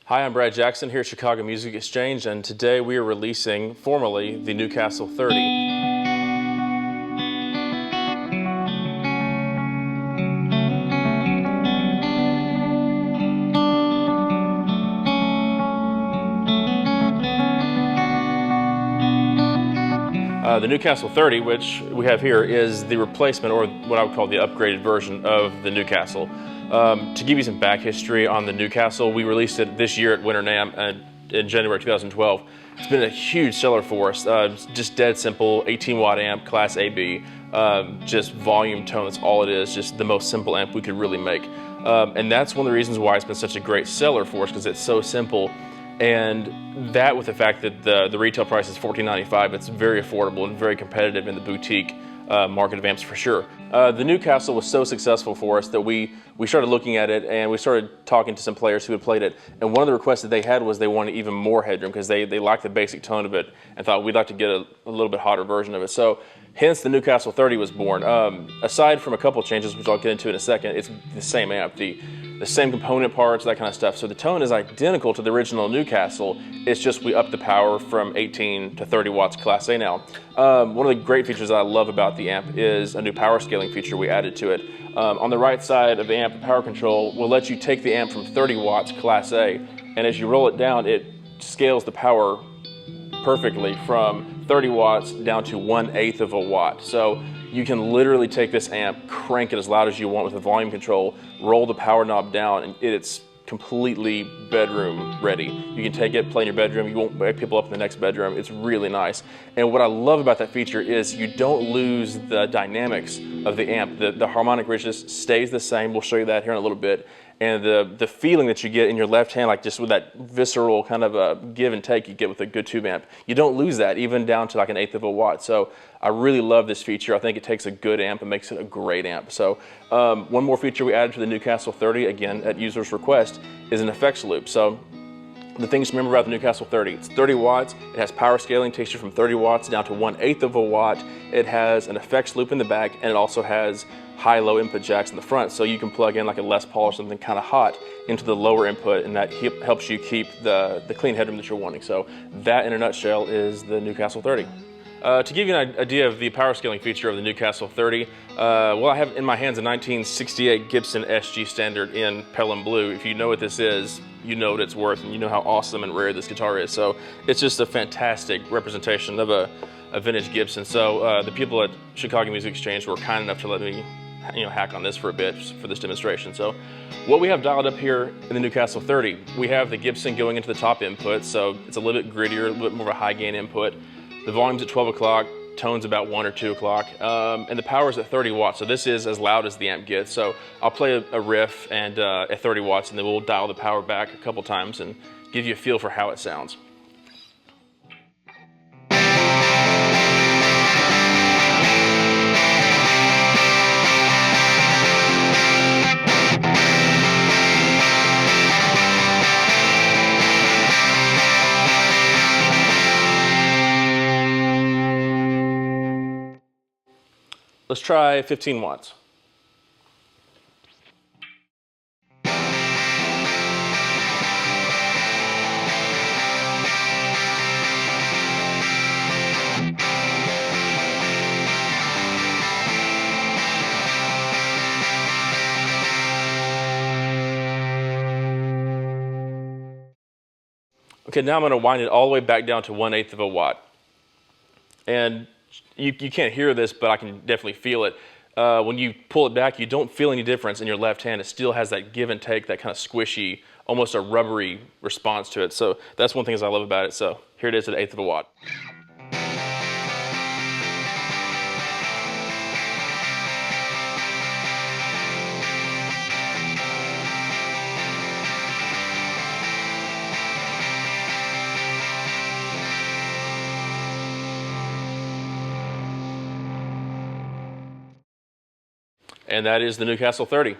Hi, I'm Brad Jackson here at Chicago Music Exchange, and today we are releasing, formally, the NewCastle 30. The NewCastle 30, which we have here, is the replacement, or what I would call the upgraded version of the NewCastle. To give you some back history on the NewCastle, we released it this year at Winter NAMM in January 2012. It's been a huge seller for us. Just dead simple, 18-watt amp, Class AB, just volume tone, that's all it is, just the most simple amp we could really make. And that's one of the reasons why it's been such a great seller for us, because it's so simple. And that, with the fact that the retail price is $14.95, it's very affordable and very competitive in the boutique market of amps for sure. The NewCastle was so successful for us that we started looking at it and we started talking to some players who had played it. And one of the requests that they had was they wanted even more headroom because they liked the basic tone of it and thought we'd like to get a little bit hotter version of it. So hence the NewCastle 30 was born. Aside from a couple changes, which I'll get into in a second, it's the same amp. The same component parts, that kind of stuff. So the tone is identical to the original NewCastle. It's just we upped the power from 18 to 30 watts Class A now. One of the great features that I love about the amp is a new power scaling feature we added to it. On the right side of the amp, the power control will let you take the amp from 30 watts Class A, and as you roll it down, it scales the power perfectly from 30 watts down to 1/8 of a watt. So you can literally take this amp, crank it as loud as you want with the volume control, roll the power knob down, and it's completely bedroom ready. You can take it, play in your bedroom, you won't wake people up in the next bedroom. It's really nice. And what I love about that feature is you don't lose the dynamics of the amp. The harmonic richness stays the same. We'll show you that here in a little bit. And the feeling that you get in your left hand, like just with that visceral kind of a give and take you get with a good tube amp, you don't lose that even down to like 1/8 of a watt. So I really love this feature. I think it takes a good amp and makes it a great amp. So one more feature we added to the NewCastle 30, again at user's request, is an effects loop. So the things to remember about the NewCastle 30, it's 30 watts, it has power scaling, takes you from 30 watts down to 1/8 of a watt. It has an effects loop in the back, and it also has high-low input jacks in the front, so you can plug in like a Les Paul or something kind of hot into the lower input, and that helps you keep the clean headroom that you're wanting. So that, in a nutshell, is the NewCastle 30. To give you an idea of the power scaling feature of the NewCastle 30, well, I have in my hands a 1968 Gibson SG Standard in Pelham Blue. If you know what this is, you know what it's worth, and you know how awesome and rare this guitar is. So it's just a fantastic representation of a vintage Gibson. So the people at Chicago Music Exchange were kind enough to let me hack on this for a bit for this demonstration. So what we have dialed up here in the NewCastle 30, we have the Gibson going into the top input, so it's a little bit grittier, a little bit more of a high gain input. The volume's at 12 o'clock, tone's about 1 or 2 o'clock, and the power's at 30 watts, so this is as loud as the amp gets. So I'll play a riff and at 30 watts, and then we'll dial the power back a couple times and give you a feel for how it sounds. Let's try 15 watts. Okay, now I'm going to wind it all the way back down to 1/8 of a watt. And you can't hear this, but I can definitely feel it. When you pull it back, you don't feel any difference in your left hand. It still has that give and take, that kind of squishy, almost a rubbery response to it. So that's one thing I love about it. So here it is at 1/8 of a watt. And that is the NewCastle 30.